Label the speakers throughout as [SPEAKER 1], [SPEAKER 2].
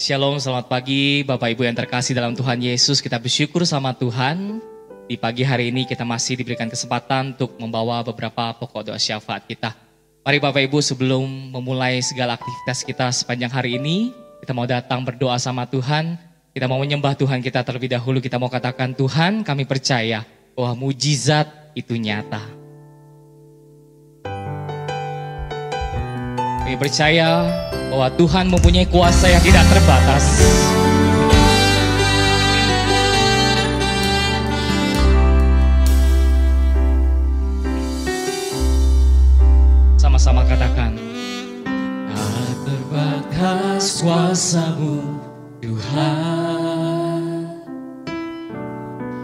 [SPEAKER 1] Shalom, selamat pagi Bapak Ibu yang terkasih dalam Tuhan Yesus. Kita bersyukur sama Tuhan. Di pagi hari ini kita masih diberikan kesempatan untuk membawa beberapa pokok doa syafaat kita. Mari Bapak Ibu, sebelum memulai segala aktivitas kita sepanjang hari ini, kita mau datang berdoa sama Tuhan. Kita mau menyembah Tuhan kita terlebih dahulu. Kita mau katakan, Tuhan, kami percaya bahwa mujizat itu nyata. Kami percaya bahwa Tuhan mempunyai kuasa yang tidak terbatas. Sama-sama katakan, tak terbatas kuasa-Mu Tuhan,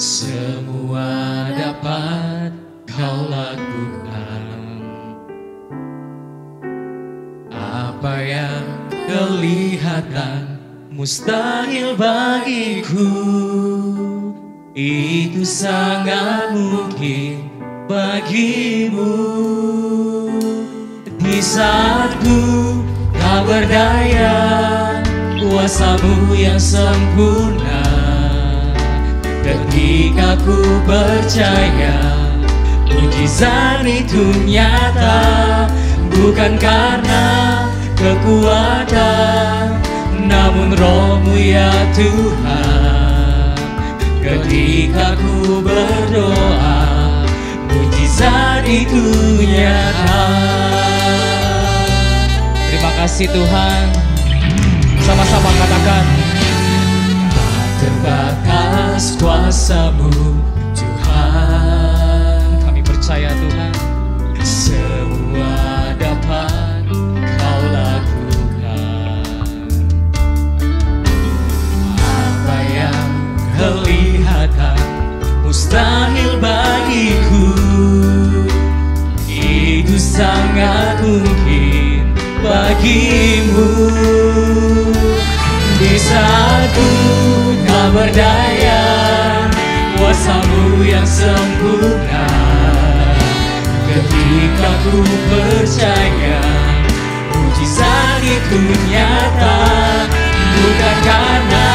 [SPEAKER 1] semua dapat Kau lakukan. Apa yang kelihatan mustahil bagiku, itu sangat mungkin bagimu. Di saat ku tak berdaya, kuasa-Mu yang sempurna. Ketika ku percaya, mujizat itu nyata. Bukan karena kekuatan, namun Roh-Mu ya Tuhan. Ketika ku berdoa, mujizat itu nyata. Terima kasih Tuhan. Sama-sama katakan, tak terbatas kuasa-Mu Tuhan. Kami percaya Tuhan, semua dapat Kau lakukan. Apa yang kelihatan mustahil bagiku, itu sangat mungkin bagimu. Di saat ku tak berdaya, kuasa-Mu yang sempurna. Ketika ku percaya, mujizat itu nyata. Bukan karena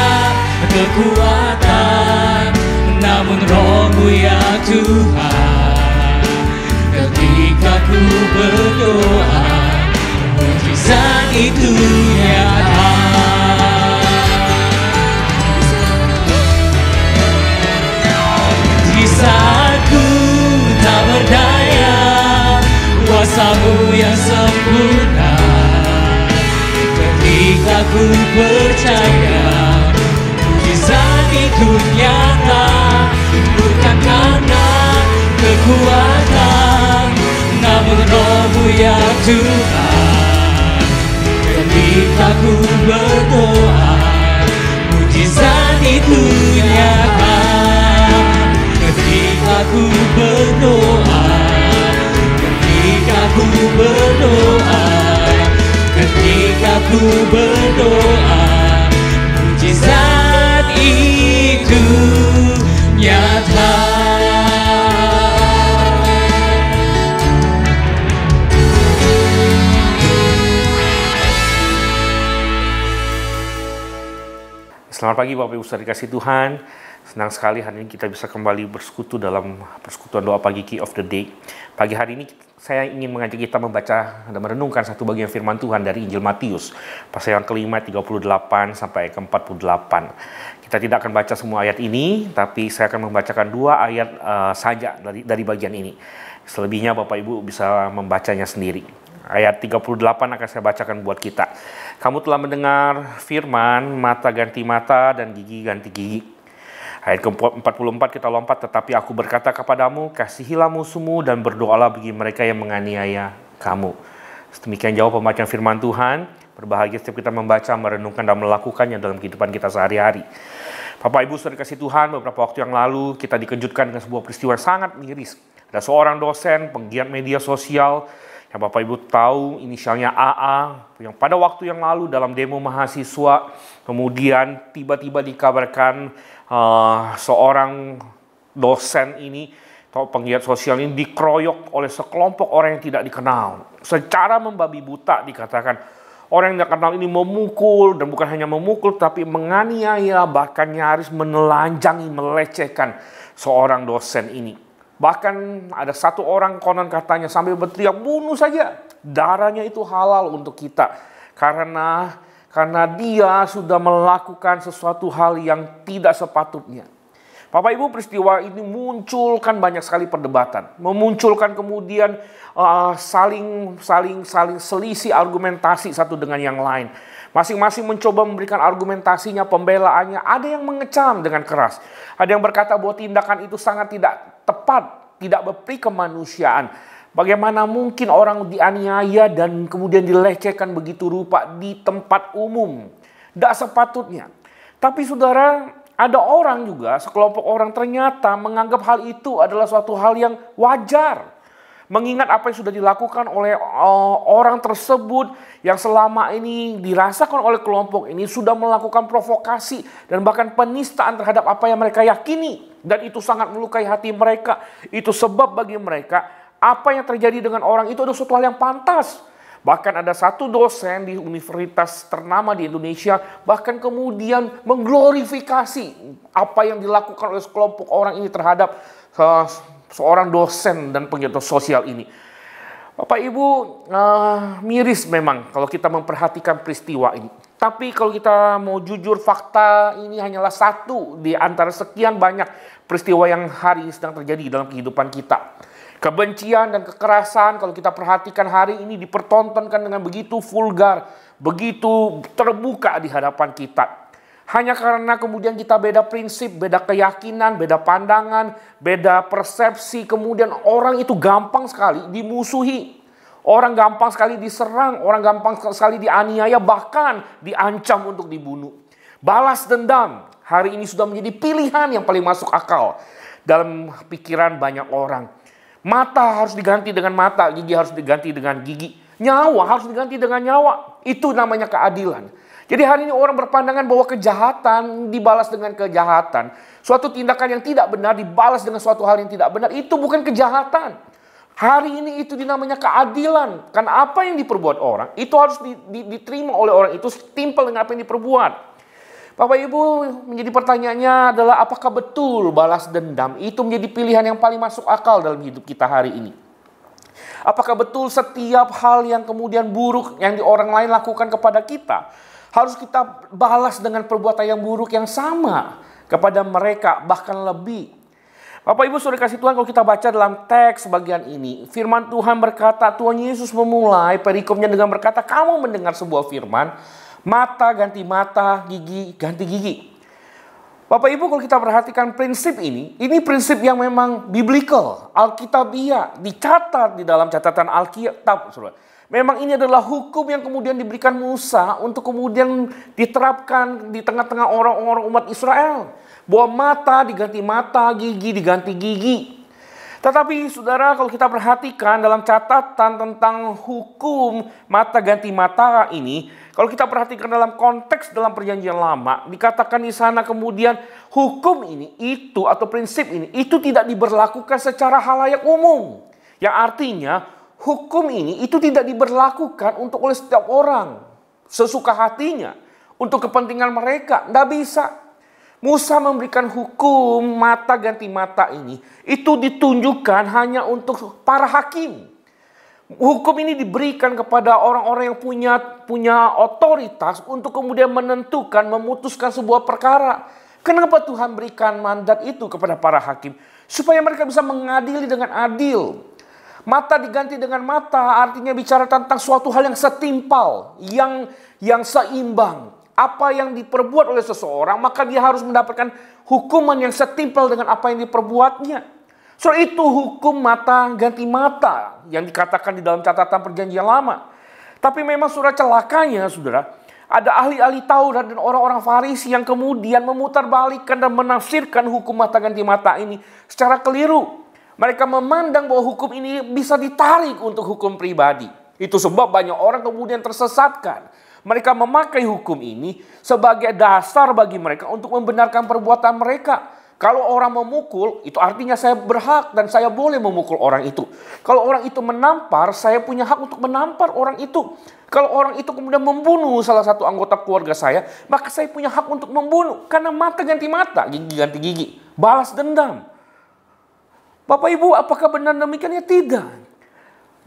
[SPEAKER 1] kekuatan, namun Roh-Mu ya Tuhan. Ketika ku berdoa, mujizat itu nyata. Di saat ku tak berdaya, kuasa-Mu yang sempurna. Ketika ku percaya, mujizat itu nyata. Bukan karena kekuatan, namun Roh-Mu ya Tuhan. Ketika ku berdoa, mujizat itu nyata. Ketika ku berdoa, ketika ku berdoa, ketika ku berdoa, mujizat itu nyata.
[SPEAKER 2] Selamat pagi Bapak Ibu saudara dikasih Tuhan. Senang sekali hari ini kita bisa kembali bersekutu dalam persekutuan doa pagi Key of the Day. Pagi hari ini saya ingin mengajak kita membaca dan merenungkan satu bagian firman Tuhan dari Injil Matius, pasal yang kelima 38 sampai ke 48. Kita tidak akan baca semua ayat ini, tapi saya akan membacakan 2 ayat saja dari bagian ini. Selebihnya Bapak Ibu bisa membacanya sendiri. Ayat 38 akan saya bacakan buat kita. Kamu telah mendengar firman, mata ganti mata dan gigi ganti gigi. Ayat ke-44 kita lompat, tetapi aku berkata kepadamu, kasihilah musuhmu dan berdoalah bagi mereka yang menganiaya kamu. Demikian jauh pembacaan firman Tuhan. Berbahagia setiap kita membaca, merenungkan dan melakukannya dalam kehidupan kita sehari-hari. Bapak Ibu saudara kasih Tuhan, beberapa waktu yang lalu kita dikejutkan dengan sebuah peristiwa sangat miris. Ada seorang dosen penggiat media sosial yang Bapak Ibu tahu inisialnya AA, yang pada waktu yang lalu dalam demo mahasiswa kemudian tiba-tiba dikabarkan seorang dosen ini atau penggiat sosial ini dikeroyok oleh sekelompok orang yang tidak dikenal. Secara membabi buta dikatakan Orang yang tidak kenal ini memukul, dan bukan hanya memukul, tapi menganiaya, bahkan nyaris menelanjangi, melecehkan seorang dosen ini. Bahkan ada satu orang konon katanya sambil berteriak, bunuh saja. Darahnya itu halal untuk kita. Karena dia sudah melakukan sesuatu hal yang tidak sepatutnya. Bapak Ibu, peristiwa ini munculkan banyak sekali perdebatan. Memunculkan kemudian saling selisih argumentasi satu dengan yang lain. Masing-masing mencoba memberikan argumentasinya, pembelaannya. Ada yang mengecam dengan keras. Ada yang berkata bahwa tindakan itu sangat tidak tepat, tidak berperi kemanusiaan. Bagaimana mungkin orang dianiaya dan kemudian dilecehkan begitu rupa di tempat umum. Tidak sepatutnya. Tapi saudara, ada orang juga, sekelompok orang ternyata menganggap hal itu adalah suatu hal yang wajar. Mengingat apa yang sudah dilakukan oleh orang tersebut yang selama ini dirasakan oleh kelompok ini sudah melakukan provokasi dan bahkan penistaan terhadap apa yang mereka yakini. Dan itu sangat melukai hati mereka. Itu sebab bagi mereka apa yang terjadi dengan orang itu adalah suatu hal yang pantas. Bahkan ada satu dosen di universitas ternama di Indonesia bahkan kemudian mengglorifikasi apa yang dilakukan oleh sekelompok orang ini terhadap seorang dosen dan pengajar sosial ini. Bapak Ibu, miris memang kalau kita memperhatikan peristiwa ini. Tapi kalau kita mau jujur, fakta ini hanyalah satu di antara sekian banyak peristiwa yang hari ini sedang terjadi dalam kehidupan kita. Kebencian dan kekerasan kalau kita perhatikan hari ini dipertontonkan dengan begitu vulgar, begitu terbuka di hadapan kita. Hanya karena kemudian kita beda prinsip, beda keyakinan, beda pandangan, beda persepsi. Kemudian orang itu gampang sekali dimusuhi. Orang gampang sekali diserang, orang gampang sekali dianiaya, bahkan diancam untuk dibunuh. Balas dendam hari ini sudah menjadi pilihan yang paling masuk akal dalam pikiran banyak orang. Mata harus diganti dengan mata, gigi harus diganti dengan gigi. Nyawa harus diganti dengan nyawa. Itu namanya keadilan. Jadi hari ini orang berpandangan bahwa kejahatan dibalas dengan kejahatan. Suatu tindakan yang tidak benar dibalas dengan suatu hal yang tidak benar. Itu bukan kejahatan. Hari ini itu dinamanya keadilan. Karena apa yang diperbuat orang, itu harus diterima oleh orang itu setimpal dengan apa yang diperbuat. Bapak Ibu, menjadi pertanyaannya adalah apakah betul balas dendam itu menjadi pilihan yang paling masuk akal dalam hidup kita hari ini? Apakah betul setiap hal yang kemudian buruk yang orang lain lakukan kepada kita harus kita balas dengan perbuatan yang buruk yang sama kepada mereka, bahkan lebih? Bapak Ibu saudara kasih Tuhan, kalau kita baca dalam teks bagian ini, firman Tuhan berkata, Tuhan Yesus memulai perikopnya dengan berkata, kamu mendengar sebuah firman, mata ganti mata, gigi ganti gigi. Bapak Ibu kalau kita perhatikan prinsip ini prinsip yang memang biblical, alkitabiah, dicatat di dalam catatan Alkitab. Memang ini adalah hukum yang kemudian diberikan Musa untuk kemudian diterapkan di tengah-tengah orang-orang umat Israel. Bahwa mata diganti mata, gigi diganti gigi. Tetapi saudara kalau kita perhatikan dalam catatan tentang hukum mata ganti mata ini, kalau kita perhatikan dalam konteks dalam perjanjian lama, dikatakan di sana kemudian hukum ini, itu atau prinsip ini, itu tidak diberlakukan secara halayak umum. Yang artinya hukum ini itu tidak diberlakukan untuk oleh setiap orang sesuka hatinya, untuk kepentingan mereka, tidak bisa. Musa memberikan hukum mata ganti mata ini, itu ditunjukkan hanya untuk para hakim. Hukum ini diberikan kepada orang-orang yang punya otoritas untuk kemudian menentukan, memutuskan sebuah perkara. Kenapa Tuhan berikan mandat itu kepada para hakim? Supaya mereka bisa mengadili dengan adil. Mata diganti dengan mata artinya bicara tentang suatu hal yang setimpal, yang seimbang. Apa yang diperbuat oleh seseorang, maka dia harus mendapatkan hukuman yang setimpal dengan apa yang diperbuatnya. So itu hukum mata ganti mata yang dikatakan di dalam catatan perjanjian lama. Tapi memang saudara celakanya saudara, ada ahli-ahli Taurat dan orang-orang Farisi yang kemudian memutarbalikkan dan menafsirkan hukum mata ganti mata ini secara keliru. Mereka memandang bahwa hukum ini bisa ditarik untuk hukum pribadi. Itu sebab banyak orang kemudian tersesatkan. Mereka memakai hukum ini sebagai dasar bagi mereka untuk membenarkan perbuatan mereka. Kalau orang memukul, itu artinya saya berhak dan saya boleh memukul orang itu. Kalau orang itu menampar, saya punya hak untuk menampar orang itu. Kalau orang itu kemudian membunuh salah satu anggota keluarga saya, maka saya punya hak untuk membunuh. Karena mata ganti mata, gigi ganti gigi. Balas dendam. Bapak Ibu, apakah benar demikian? Ya tidak.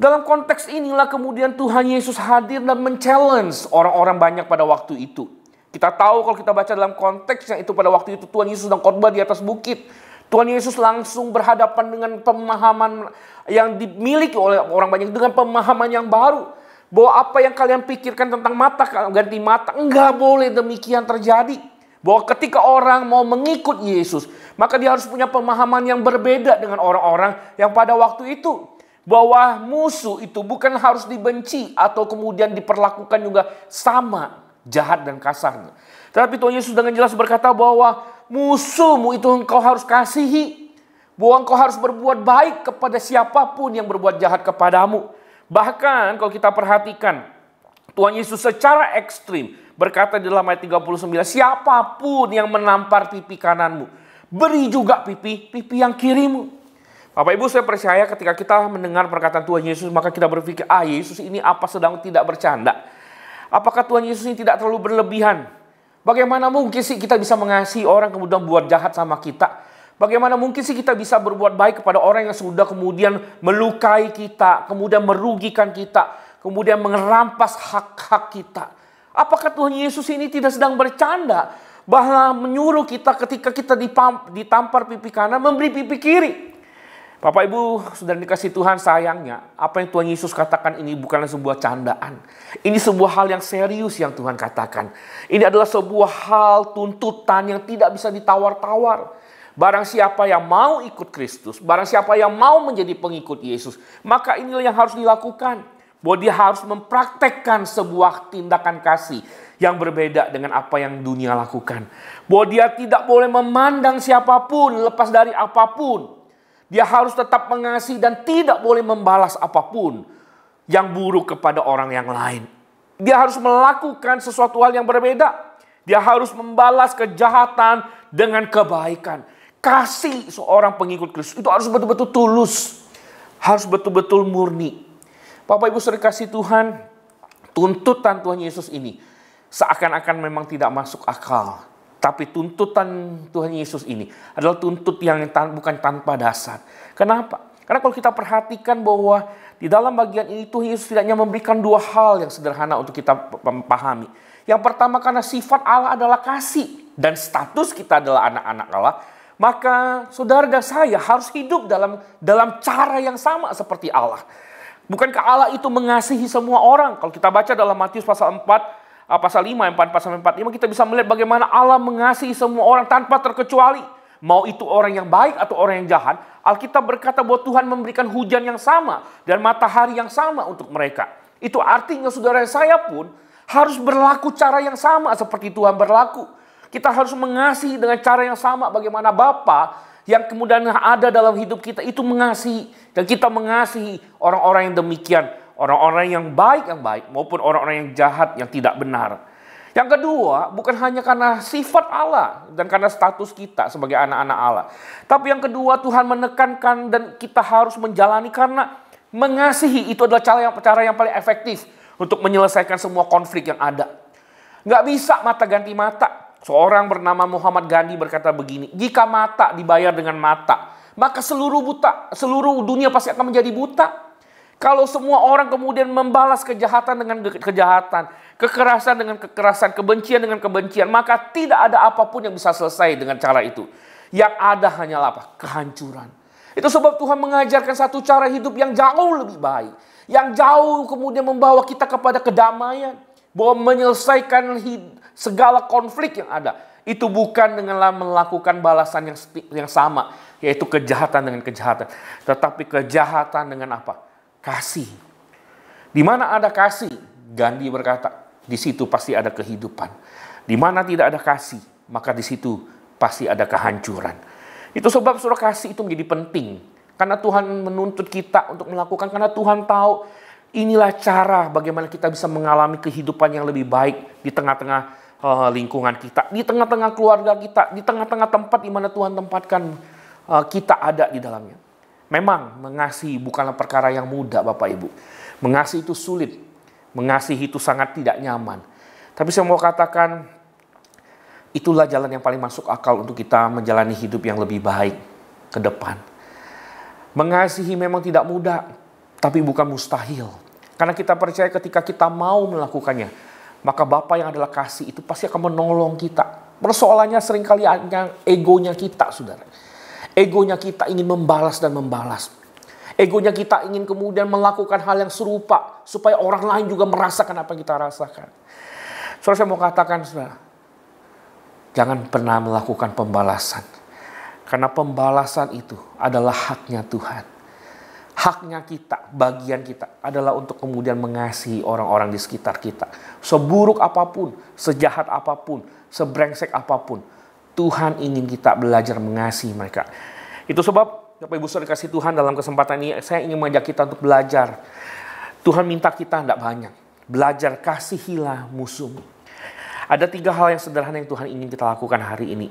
[SPEAKER 2] Dalam konteks inilah kemudian Tuhan Yesus hadir dan men-challenge orang-orang banyak pada waktu itu. Kita tahu kalau kita baca dalam konteks yang itu pada waktu itu Tuhan Yesus sedang khotbah di atas bukit. Tuhan Yesus langsung berhadapan dengan pemahaman yang dimiliki oleh orang banyak, dengan pemahaman yang baru. Bahwa apa yang kalian pikirkan tentang mata ganti mata, enggak boleh demikian terjadi. Bahwa ketika orang mau mengikut Yesus, maka dia harus punya pemahaman yang berbeda dengan orang-orang yang pada waktu itu. Bahwa musuh itu bukan harus dibenci atau kemudian diperlakukan juga sama jahat dan kasarnya. Tetapi Tuhan Yesus dengan jelas berkata bahwa musuhmu itu engkau harus kasihi. Bahwa engkau harus berbuat baik kepada siapapun yang berbuat jahat kepadamu. Bahkan kalau kita perhatikan, Tuhan Yesus secara ekstrim berkata di dalam ayat 39, siapapun yang menampar pipi kananmu, beri juga pipi yang kirimu. Bapak Ibu, saya percaya ketika kita mendengar perkataan Tuhan Yesus, maka kita berpikir, Yesus ini apa sedang tidak bercanda? Apakah Tuhan Yesus ini tidak terlalu berlebihan? Bagaimana mungkin sih kita bisa mengasihi orang kemudian buat jahat sama kita? Bagaimana mungkin sih kita bisa berbuat baik kepada orang yang sudah kemudian melukai kita, kemudian merugikan kita, kemudian merampas hak-hak kita? Apakah Tuhan Yesus ini tidak sedang bercanda? Bahwa menyuruh kita ketika kita ditampar pipi kanan, memberi pipi kiri. Bapak Ibu, saudara dikasih Tuhan, sayangnya apa yang Tuhan Yesus katakan ini bukanlah sebuah candaan. Ini sebuah hal yang serius yang Tuhan katakan. Ini adalah sebuah hal tuntutan yang tidak bisa ditawar-tawar. Barang siapa yang mau ikut Kristus, barang siapa yang mau menjadi pengikut Yesus, maka inilah yang harus dilakukan. Bahwa dia harus mempraktekkan sebuah tindakan kasih yang berbeda dengan apa yang dunia lakukan. Bahwa dia tidak boleh memandang siapapun lepas dari apapun. Dia harus tetap mengasihi dan tidak boleh membalas apapun yang buruk kepada orang yang lain. Dia harus melakukan sesuatu hal yang berbeda. Dia harus membalas kejahatan dengan kebaikan. Kasih seorang pengikut Kristus itu harus betul-betul tulus. Harus betul-betul murni. Bapak Ibu saudara kasih Tuhan, tuntutan Tuhan Yesus ini seakan-akan memang tidak masuk akal. Tapi tuntutan Tuhan Yesus ini adalah tuntut yang bukan tanpa dasar. Kenapa? Karena kalau kita perhatikan bahwa di dalam bagian ini Tuhan Yesus tidak hanya memberikan dua hal yang sederhana untuk kita pahami. Yang pertama, karena sifat Allah adalah kasih dan status kita adalah anak-anak Allah, maka saudara dan saya harus hidup dalam cara yang sama seperti Allah. Bukankah Allah itu mengasihi semua orang? Kalau kita baca dalam Matius pasal 4, pasal 5, 4-45, kita bisa melihat bagaimana Allah mengasihi semua orang tanpa terkecuali. Mau itu orang yang baik atau orang yang jahat, Alkitab berkata bahwa Tuhan memberikan hujan yang sama dan matahari yang sama untuk mereka. Itu artinya saudara saya pun harus berlaku cara yang sama seperti Tuhan berlaku. Kita harus mengasihi dengan cara yang sama bagaimana Bapa yang kemudian ada dalam hidup kita itu mengasihi. Dan kita mengasihi orang-orang yang demikian. Orang-orang yang baik maupun orang-orang yang jahat yang tidak benar. Yang kedua, bukan hanya karena sifat Allah dan karena status kita sebagai anak-anak Allah. Tapi yang kedua, Tuhan menekankan dan kita harus menjalani karena mengasihi itu adalah cara yang paling efektif untuk menyelesaikan semua konflik yang ada. Nggak bisa mata ganti mata. Seorang bernama Muhammad Gandhi berkata begini, jika mata dibayar dengan mata, maka seluruh dunia pasti akan menjadi buta. Kalau semua orang kemudian membalas kejahatan dengan kejahatan, kekerasan dengan kekerasan, kebencian dengan kebencian, maka tidak ada apapun yang bisa selesai dengan cara itu. Yang ada hanyalah apa? Kehancuran. Itu sebab Tuhan mengajarkan satu cara hidup yang jauh lebih baik. Yang jauh kemudian membawa kita kepada kedamaian. Bahwa menyelesaikan segala konflik yang ada. Itu bukan dengan melakukan balasan yang sama. Yaitu kejahatan dengan kejahatan. Tetapi kejahatan dengan apa? Kasih. Di mana ada kasih, Gandhi berkata, di situ pasti ada kehidupan. Di mana tidak ada kasih, maka di situ pasti ada kehancuran. Itu sebab saudara kasih itu menjadi penting. Karena Tuhan menuntut kita untuk melakukan, karena Tuhan tahu inilah cara bagaimana kita bisa mengalami kehidupan yang lebih baik di tengah-tengah lingkungan kita, di tengah-tengah keluarga kita, di tengah-tengah tempat di mana Tuhan tempatkan kita ada di dalamnya. Memang mengasihi bukanlah perkara yang mudah Bapak Ibu. Mengasihi itu sulit. Mengasihi itu sangat tidak nyaman. Tapi saya mau katakan, itulah jalan yang paling masuk akal untuk kita menjalani hidup yang lebih baik ke depan. Mengasihi memang tidak mudah, tapi bukan mustahil. Karena kita percaya ketika kita mau melakukannya, maka Bapa yang adalah kasih itu pasti akan menolong kita. Persoalannya seringkali hanya egonya kita, saudara. Egonya kita ingin membalas dan membalas. Egonya kita ingin kemudian melakukan hal yang serupa supaya orang lain juga merasakan apa yang kita rasakan. Saudara, saya mau katakan, saudara, jangan pernah melakukan pembalasan. Karena pembalasan itu adalah haknya Tuhan. Haknya kita, bagian kita adalah untuk kemudian mengasihi orang-orang di sekitar kita. Seburuk apapun, sejahat apapun, sebrengsek apapun, Tuhan ingin kita belajar mengasihi mereka. Itu sebab Bapak Ibu Saudara kasih Tuhan, dalam kesempatan ini saya ingin mengajak kita untuk belajar. Tuhan minta kita tidak banyak. Belajar kasihilah musuhmu. Ada 3 hal yang sederhana yang Tuhan ingin kita lakukan hari ini.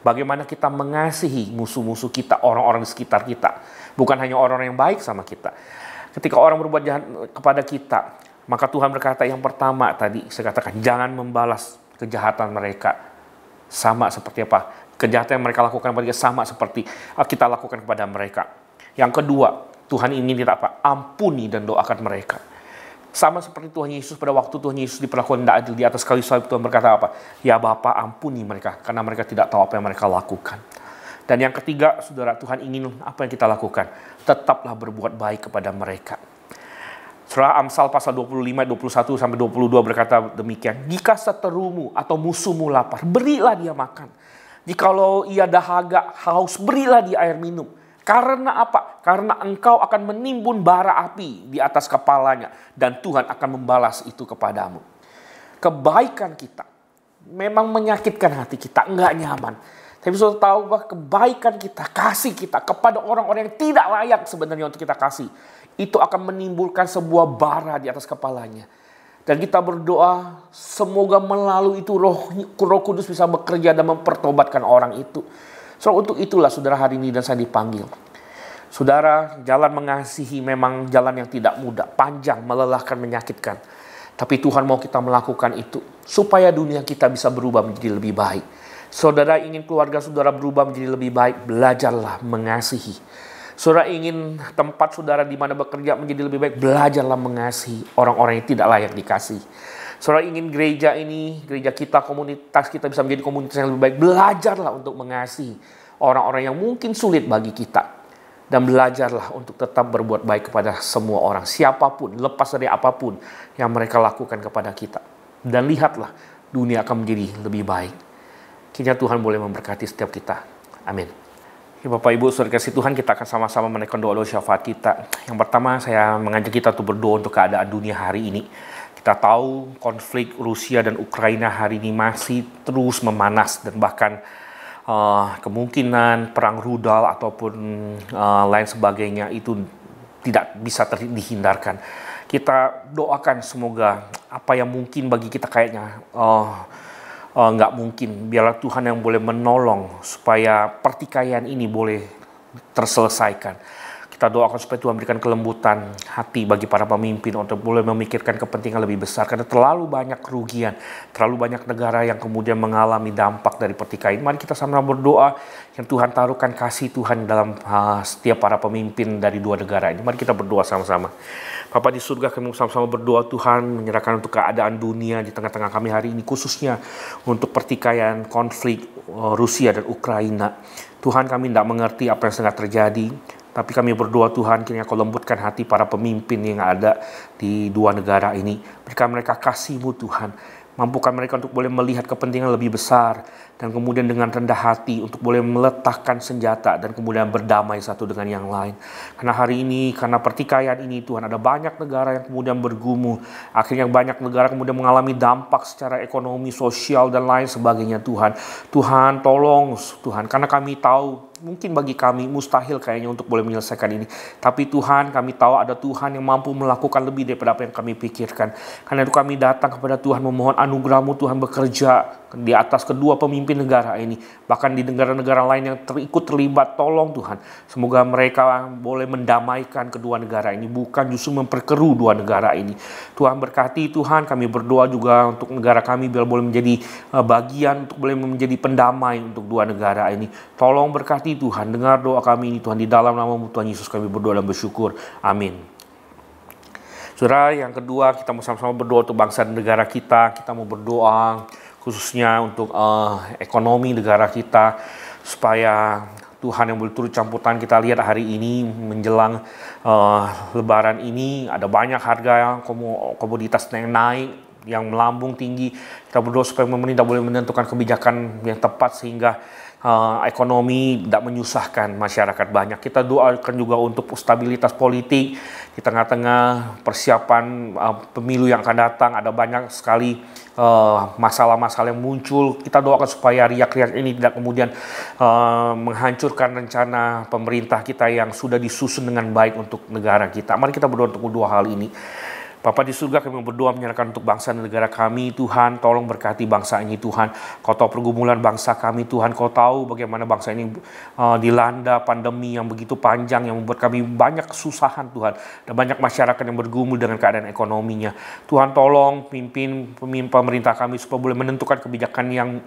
[SPEAKER 2] Bagaimana kita mengasihi musuh-musuh kita, orang-orang di sekitar kita. Bukan hanya orang-orang yang baik sama kita. Ketika orang berbuat jahat kepada kita, maka Tuhan berkata yang pertama tadi, saya katakan jangan membalas kejahatan mereka. Sama seperti apa? Kejahatan yang mereka lakukan kepada kita sama seperti kita lakukan kepada mereka. Yang kedua, Tuhan ingin kita apa? Ampuni dan doakan mereka. Sama seperti Tuhan Yesus pada waktu Tuhan Yesus diperlakukan tidak adil di atas kayu salib, Tuhan berkata apa? Ya Bapa, ampuni mereka karena mereka tidak tahu apa yang mereka lakukan. Dan yang ketiga, saudara, Tuhan ingin apa yang kita lakukan? Tetaplah berbuat baik kepada mereka. Surah Amsal pasal 25, 21 sampai 22 berkata demikian. Jika seterumu atau musuhmu lapar, berilah dia makan. Jikalau ia dahaga, haus, berilah dia air minum. Karena apa? Karena engkau akan menimbun bara api di atas kepalanya. Dan Tuhan akan membalas itu kepadamu. Kebaikan kita memang menyakitkan hati kita, enggak nyaman. Tapi sudah tahu bahwa kebaikan kita, kasih kita kepada orang-orang yang tidak layak sebenarnya untuk kita kasih, itu akan menimbulkan sebuah bara di atas kepalanya. Dan kita berdoa semoga melalui itu Roh Kudus bisa bekerja dan mempertobatkan orang itu. So, untuk itulah saudara hari ini dan saya dipanggil. Saudara, jalan mengasihi memang jalan yang tidak mudah, panjang, melelahkan, menyakitkan. Tapi Tuhan mau kita melakukan itu supaya dunia kita bisa berubah menjadi lebih baik. Saudara ingin keluarga saudara berubah menjadi lebih baik, belajarlah mengasihi. Saudara ingin tempat saudara di mana bekerja menjadi lebih baik, belajarlah mengasihi orang-orang yang tidak layak dikasih. Saudara ingin gereja ini, gereja kita, komunitas kita bisa menjadi komunitas yang lebih baik, belajarlah untuk mengasihi orang-orang yang mungkin sulit bagi kita. Dan belajarlah untuk tetap berbuat baik kepada semua orang, siapapun, lepas dari apapun yang mereka lakukan kepada kita. Dan lihatlah, dunia akan menjadi lebih baik. Kiranya Tuhan boleh memberkati setiap kita. Amin. Ya, Bapak Ibu saudara kasih Tuhan, kita akan sama-sama menaikkan doa-doa syafaat kita. Yang pertama, saya mengajak kita untuk berdoa untuk keadaan dunia hari ini. Kita tahu konflik Rusia dan Ukraina hari ini masih terus memanas dan bahkan kemungkinan perang rudal ataupun lain sebagainya itu tidak bisa dihindarkan. Kita doakan semoga apa yang mungkin bagi kita kayaknya nggak mungkin, biarlah Tuhan yang boleh menolong supaya pertikaian ini boleh terselesaikan. Kita doakan supaya Tuhan berikan kelembutan hati bagi para pemimpin untuk boleh memikirkan kepentingan lebih besar. Karena terlalu banyak kerugian, terlalu banyak negara yang kemudian mengalami dampak dari pertikaian. Mari kita sama berdoa yang Tuhan taruhkan kasih Tuhan dalam setiap para pemimpin dari dua negara ini. Mari kita berdoa sama-sama. Bapa di surga, kami sama-sama berdoa Tuhan menyerahkan untuk keadaan dunia di tengah-tengah kami hari ini, khususnya untuk pertikaian konflik Rusia dan Ukraina. Tuhan, kami tidak mengerti apa yang sedang terjadi. Tapi kami berdoa Tuhan, kiranya Kau lembutkan hati para pemimpin yang ada di dua negara ini. Berikan mereka kasih-Mu Tuhan. Mampukan mereka untuk boleh melihat kepentingan lebih besar. Dan kemudian dengan rendah hati untuk boleh meletakkan senjata dan kemudian berdamai satu dengan yang lain. Karena hari ini, karena pertikaian ini Tuhan, ada banyak negara yang kemudian bergumul. Akhirnya banyak negara kemudian mengalami dampak secara ekonomi, sosial, dan lain sebagainya Tuhan. Tuhan tolong Tuhan, karena kami tahu mungkin bagi kami mustahil kayaknya untuk boleh menyelesaikan ini. Tapi Tuhan, kami tahu ada Tuhan yang mampu melakukan lebih daripada apa yang kami pikirkan. Karena itu kami datang kepada Tuhan memohon anugerah-Mu Tuhan bekerja di atas kedua pemimpin negara ini, bahkan di negara-negara lain yang ikut terlibat. Tolong Tuhan, semoga mereka boleh mendamaikan kedua negara ini, bukan justru memperkeruh dua negara ini. Tuhan berkati Tuhan, kami berdoa juga untuk negara kami biar boleh menjadi bagian, untuk boleh menjadi pendamai untuk dua negara ini. Tolong berkati Tuhan, dengar doa kami ini Tuhan, di dalam nama Tuhan Yesus kami berdoa dan bersyukur. Amin. Saudara, yang kedua, kita mau sama-sama berdoa untuk bangsa dan negara kita. Kita mau berdoa khususnya untuk ekonomi negara kita, supaya Tuhan yang boleh turut campur tangan. Kita lihat hari ini menjelang Lebaran ini ada banyak harga komoditas yang naik, yang melambung tinggi. Kita berdoa supaya pemerintah boleh menentukan kebijakan yang tepat sehingga ekonomi tidak menyusahkan masyarakat banyak. Kita doakan juga untuk stabilitas politik di tengah-tengah persiapan pemilu yang akan datang. Ada banyak sekali masalah-masalah yang muncul. Kita doakan supaya riak-riak ini tidak kemudian menghancurkan rencana pemerintah kita yang sudah disusun dengan baik untuk negara kita. Mari kita berdoa untuk kedua hal ini. Bapa di surga, kami berdoa menyerahkan untuk bangsa dan negara kami. Tuhan, tolong berkati bangsa ini Tuhan. Kau tahu pergumulan bangsa kami Tuhan. Kau tahu bagaimana bangsa ini dilanda pandemi yang begitu panjang, yang membuat kami banyak kesusahan Tuhan. Dan banyak masyarakat yang bergumul dengan keadaan ekonominya. Tuhan, tolong pimpin pemerintah kami supaya boleh menentukan kebijakan yang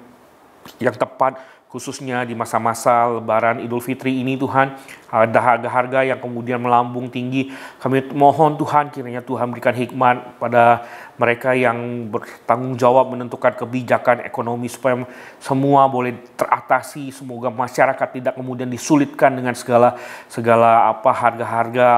[SPEAKER 2] tepat, khususnya di masa-masa Lebaran Idul Fitri ini Tuhan. Ada harga-harga yang kemudian melambung tinggi. Kami mohon Tuhan, kiranya Tuhan berikan hikmat pada mereka yang bertanggung jawab menentukan kebijakan ekonomi supaya semua boleh teratasi. Semoga masyarakat tidak kemudian disulitkan dengan segala harga-harga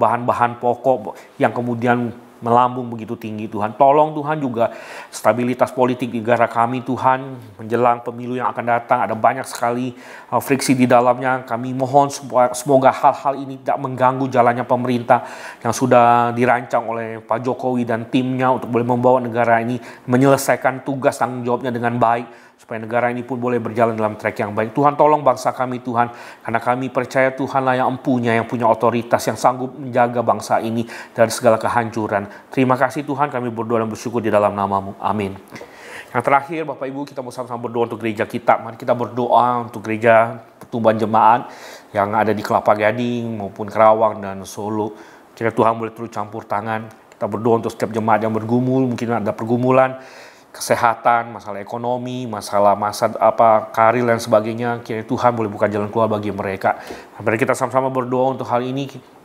[SPEAKER 2] bahan-bahan pokok yang kemudian melambung begitu tinggi Tuhan. Tolong Tuhan juga stabilitas politik di negara kami Tuhan, menjelang pemilu yang akan datang ada banyak sekali friksi di dalamnya. Kami mohon semoga hal-hal ini tidak mengganggu jalannya pemerintah yang sudah dirancang oleh Pak Jokowi dan timnya untuk boleh membawa negara ini menyelesaikan tugas tanggung jawabnya dengan baik, supaya negara ini pun boleh berjalan dalam track yang baik. Tuhan, tolong bangsa kami Tuhan, karena kami percaya Tuhanlah yang empunya, yang punya otoritas, yang sanggup menjaga bangsa ini dari segala kehancuran. Terima kasih Tuhan, kami berdoa dan bersyukur di dalam nama-Mu. Amin. Yang terakhir, Bapak Ibu, kita mau sama-sama berdoa untuk gereja kita. Mari kita berdoa untuk gereja Pertumbuhan Jemaat yang ada di Kelapa Gading maupun Kerawang dan Solo. Kiranya Tuhan boleh turut campur tangan. Kita berdoa untuk setiap jemaat yang bergumul, mungkin ada pergumulan kesehatan, masalah ekonomi, masalah karir dan sebagainya. Kiranya Tuhan boleh buka jalan keluar bagi mereka. Mari kita sama-sama berdoa untuk hal ini.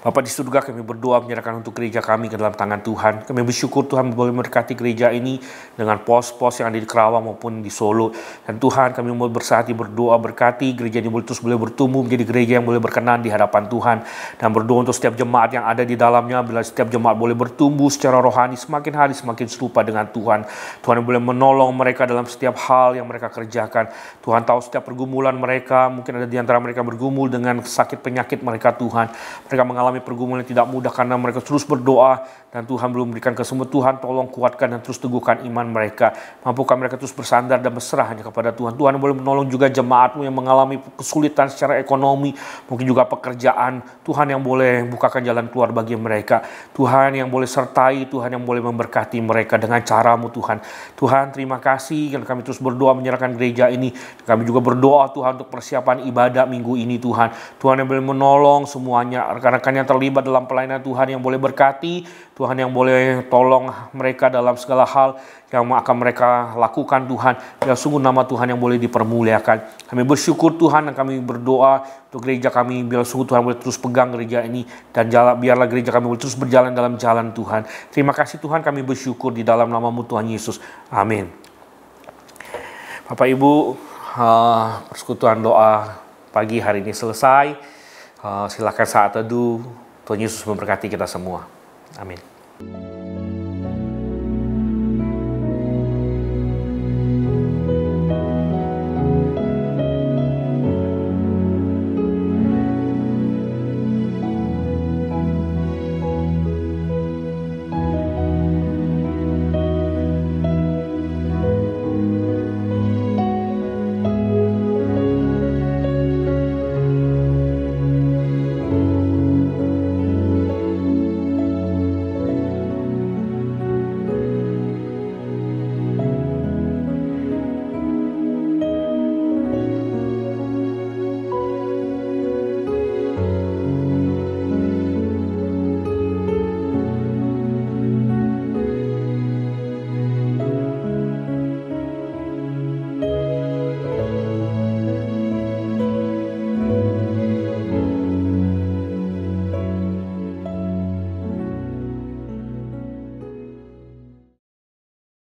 [SPEAKER 2] Bapa di surga, kami berdoa menyerahkan untuk gereja kami ke dalam tangan Tuhan. Kami bersyukur Tuhan boleh memberkati gereja ini dengan pos-pos yang ada di Kerawang maupun di Solo. Dan Tuhan, kami mau bersahati berdoa berkati gereja ini boleh terus boleh bertumbuh menjadi gereja yang boleh berkenan di hadapan Tuhan. Dan berdoa untuk setiap jemaat yang ada di dalamnya, bila setiap jemaat boleh bertumbuh secara rohani semakin hari semakin serupa dengan Tuhan. Tuhan yang boleh menolong mereka dalam setiap hal yang mereka kerjakan. Tuhan tahu setiap pergumulan mereka, mungkin ada di antara mereka bergumul dengan sakit penyakit mereka Tuhan. Mereka mengalami pergumulan yang tidak mudah karena mereka terus berdoa dan Tuhan belum memberikan kesembuhan. Tuhan tolong kuatkan dan terus teguhkan iman mereka. Mampukan mereka terus bersandar dan berserah hanya kepada Tuhan. Tuhan boleh menolong juga jemaat-Mu yang mengalami kesulitan secara ekonomi, mungkin juga pekerjaan. Tuhan yang boleh bukakan jalan keluar bagi mereka. Tuhan yang boleh sertai, Tuhan yang boleh memberkati mereka dengan cara-Mu Tuhan. Tuhan, terima kasih karena kami terus berdoa menyerahkan gereja ini. Kami juga berdoa Tuhan untuk persiapan ibadah minggu ini Tuhan. Tuhan yang boleh menolong semuanya, rekan-rekan yang terlibat dalam pelayanan Tuhan yang boleh berkati, Tuhan yang boleh tolong mereka dalam segala hal yang akan mereka lakukan Tuhan. Ya sungguh nama Tuhan yang boleh dipermuliakan. Kami bersyukur Tuhan dan kami berdoa untuk gereja kami, biar sungguh Tuhan boleh terus pegang gereja ini dan biarlah gereja kami boleh terus berjalan dalam jalan Tuhan. Terima kasih Tuhan, kami bersyukur di dalam nama-Mu Tuhan Yesus. Amin. Bapak Ibu, persekutuan doa pagi hari ini selesai. Silakan saat teduh. Tuhan Yesus memberkati kita semua. Amin.